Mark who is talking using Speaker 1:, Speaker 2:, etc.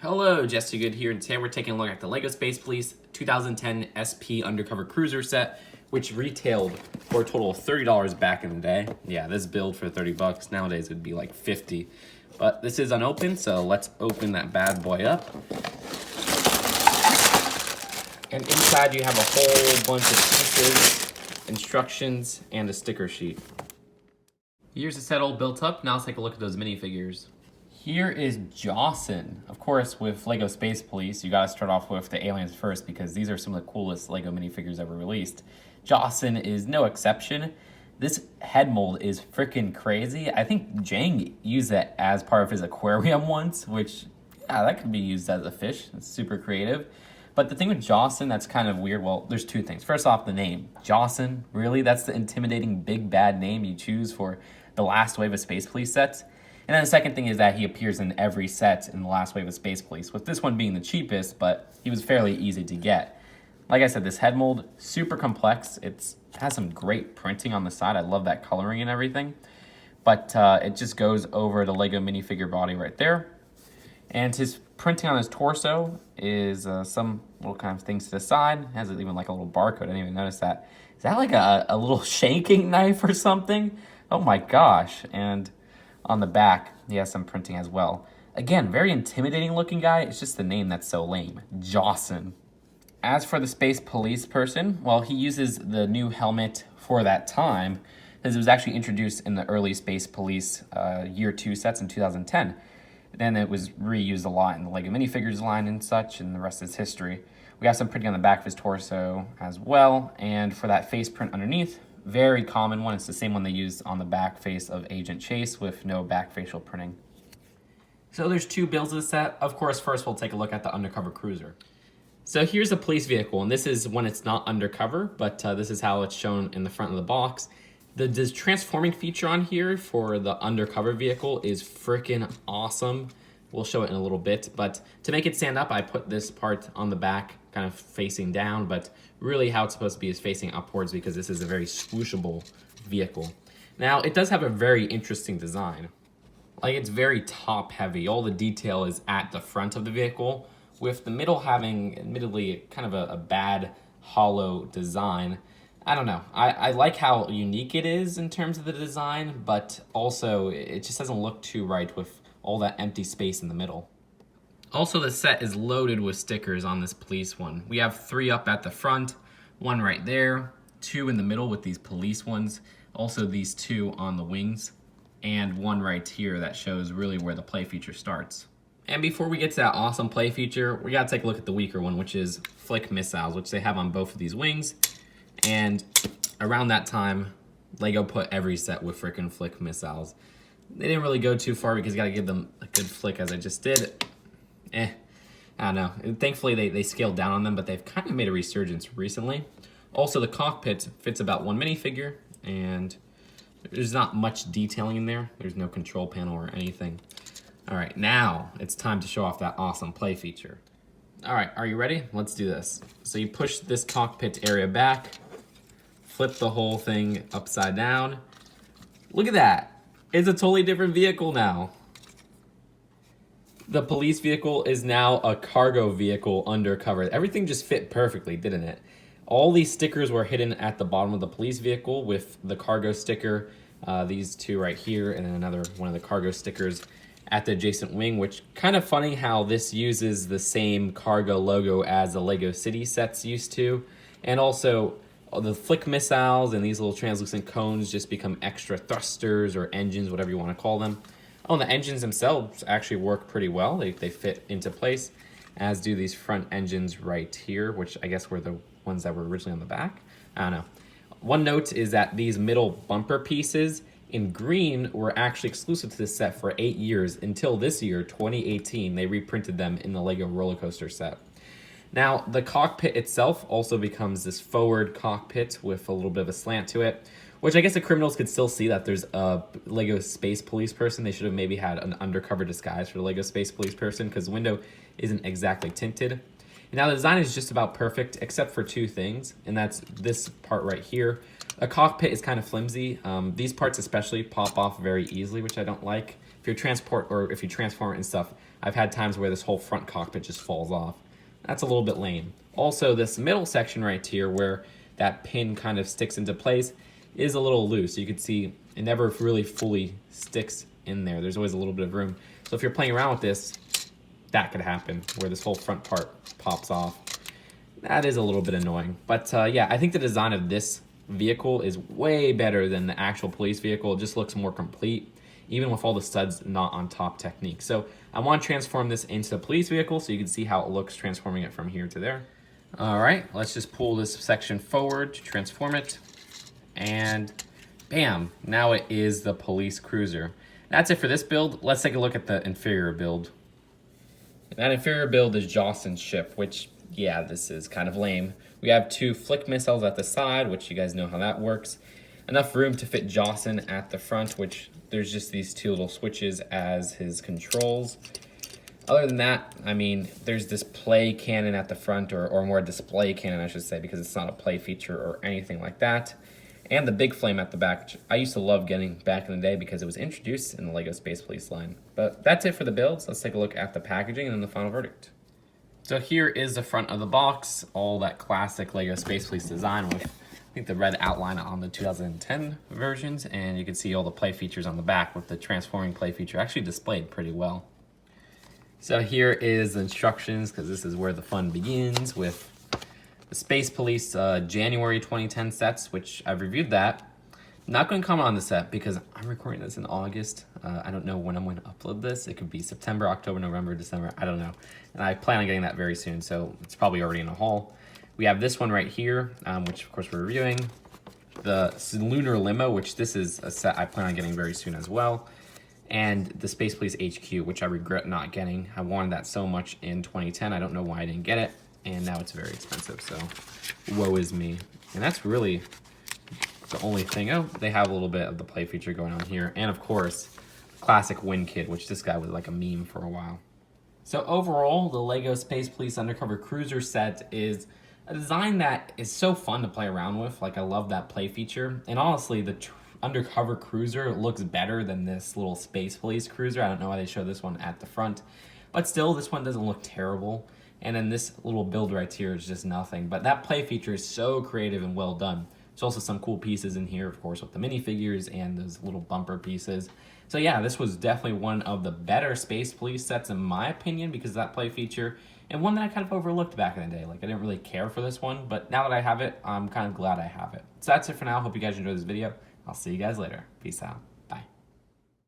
Speaker 1: Hello, Jesse Good here, and today we're taking a look at the LEGO Space Police 2010 SP Undercover Cruiser set, which retailed for a total of $30 back in the day. Yeah, this build for 30 bucks nowadays would be like 50. But this is unopened, so let's open that bad boy up. And inside you have a whole bunch of pieces, instructions, and a sticker sheet. Here's the set all built up. Now let's take a look at those minifigures. Here is Jawson. Of course, with LEGO Space Police, you gotta start off with the aliens first because these are some of the coolest LEGO minifigures ever released. Jawson is no exception. This head mold is freaking crazy. I think Jang used that as part of his aquarium once, which, yeah, that could be used as a fish. It's super creative. But the thing with Jawson that's kind of weird, well, there's two things. First off, the name. Jawson, really? That's the intimidating big bad name you choose for the last wave of Space Police sets? And then the second thing is that he appears in every set in the last wave of Space Police, with this one being the cheapest, but he was fairly easy to get. Like I said, this head mold, super complex. It has some great printing on the side. I love that coloring and everything. But it just goes over the LEGO minifigure body right there. And his printing on his torso is some little kind of things to the side. It has even like a little barcode. I didn't even notice that. Is that like a little shaking knife or something? Oh my gosh. And on the back, he has some printing as well. Again, very intimidating looking guy. It's just the name that's so lame. Jawson. As for the Space Police person, well, he uses the new helmet for that time, because it was actually introduced in the early Space Police Year 2 sets in 2010. Then it was reused a lot in the LEGO minifigures line and such, and the rest is history. We have some printing on the back of his torso as well, and for that face print underneath, very common one. It's the same one they used on the back face of Agent Chase with no back facial printing. So there's two builds of the set. Of course, first we'll take a look at the Undercover Cruiser. So here's a police vehicle, and this is when it's not undercover, but this is how it's shown in the front of the box. The transforming feature on here for the undercover vehicle is freaking awesome. We'll show it in a little bit, but to make it stand up, I put this part on the back kind of facing down, but really how it's supposed to be is facing upwards because this is a very swooshable vehicle. Now, it does have a very interesting design. Like, it's very top heavy. All the detail is at the front of the vehicle, with the middle having, admittedly, kind of a bad hollow design. I don't know. I like how unique it is in terms of the design, but also it just doesn't look too right with all that empty space in the middle. Also, the set is loaded with stickers on this police one. We have 3 up at the front, 1 right there, 2 in the middle with these police ones, also these 2 on the wings, and 1 right here that shows really where the play feature starts. And before we get to that awesome play feature, we gotta take a look at the weaker one, which is flick missiles, which they have on both of these wings. And around that time, LEGO put every set with frickin' flick missiles. They didn't really go too far because you gotta give them a good flick as I just did. I don't know. Thankfully, they scaled down on them, but they've kind of made a resurgence recently. Also, the cockpit fits about 1 minifigure, and there's not much detailing in there. There's no control panel or anything. All right, now it's time to show off that awesome play feature. All right, are you ready? Let's do this. So you push this cockpit area back, flip the whole thing upside down. Look at that. It's a totally different vehicle now. The police vehicle is now a cargo vehicle undercover. Everything just fit perfectly, didn't it? All these stickers were hidden at the bottom of the police vehicle with the cargo sticker, these 2 right here, and then another one of the cargo stickers at the adjacent wing, which kind of funny how this uses the same cargo logo as the LEGO City sets used to. And also the flick missiles and these little translucent cones just become extra thrusters or engines, whatever you want to call them. Oh, and the engines themselves actually work pretty well. They fit into place, as do these front engines right here, which I guess were the ones that were originally on the back. I don't know. One note is that these middle bumper pieces in green were actually exclusive to this set for 8 years until this year, 2018. They reprinted them in the LEGO roller coaster set. Now, the cockpit itself also becomes this forward cockpit with a little bit of a slant to it, which I guess the criminals could still see that there's a LEGO Space Police person. They should have maybe had an undercover disguise for the LEGO Space Police person because the window isn't exactly tinted. Now, the design is just about perfect except for 2 things, and that's this part right here. A cockpit is kind of flimsy. These parts especially pop off very easily, which I don't like. If you transform it and stuff, I've had times where this whole front cockpit just falls off. That's a little bit lame. Also, this middle section right here where that pin kind of sticks into place is a little loose. You can see it never really fully sticks in there. There's always a little bit of room. So if you're playing around with this, that could happen where this whole front part pops off. That is a little bit annoying. But yeah, I think the design of this vehicle is way better than the actual police vehicle. It just looks more complete, even with all the studs not on top technique. So I want to transform this into the police vehicle so you can see how it looks transforming it from here to there. All right, let's just pull this section forward to transform it. And bam, now it is the police cruiser. That's it for this build. Let's take a look at the inferior build. That inferior build is Jawson's ship, which, yeah, this is kind of lame. We have 2 flick missiles at the side, which you guys know how that works. Enough room to fit Jawson at the front, which there's just these 2 little switches as his controls. Other than that, I mean, there's this play cannon at the front, or more display cannon, I should say, because it's not a play feature or anything like that. And the big flame at the back, which I used to love getting back in the day because it was introduced in the LEGO Space Police line. But that's it for the builds. Let's take a look at the packaging and then the final verdict. So here is the front of the box, all that classic LEGO Space Police design with, I think, the red outline on the 2010 versions, and you can see all the play features on the back with the transforming play feature actually displayed pretty well. So here is the instructions, because this is where the fun begins with the Space Police January 2010 sets, which I've reviewed that. Not going to comment on the set because I'm recording this in August. I don't know when I'm going to upload this. It could be September, October, November, December, I don't know. And I plan on getting that very soon, so it's probably already in a haul. We have this one right here, which of course we're reviewing. The Lunar Limo, which this is a set I plan on getting very soon as well. And the Space Police HQ, which I regret not getting. I wanted that so much in 2010. I don't know why I didn't get it. And now it's very expensive, so woe is me. And that's really the only thing. Oh, they have a little bit of the play feature going on here. And of course, classic Win Kid, which this guy was like a meme for a while. So overall, the LEGO Space Police Undercover Cruiser set is a design that is so fun to play around with. Like, I love that play feature. And honestly, the Undercover Cruiser looks better than this little Space Police Cruiser. I don't know why they show this one at the front. But still, this one doesn't look terrible. And then this little build right here is just nothing. But that play feature is so creative and well done. There's also some cool pieces in here, of course, with the minifigures and those little bumper pieces. So yeah, this was definitely one of the better Space Police sets in my opinion because of that play feature. And one that I kind of overlooked back in the day. Like, I didn't really care for this one, but now that I have it, I'm kind of glad I have it. So that's it for now. Hope you guys enjoyed this video. I'll see you guys later. Peace out.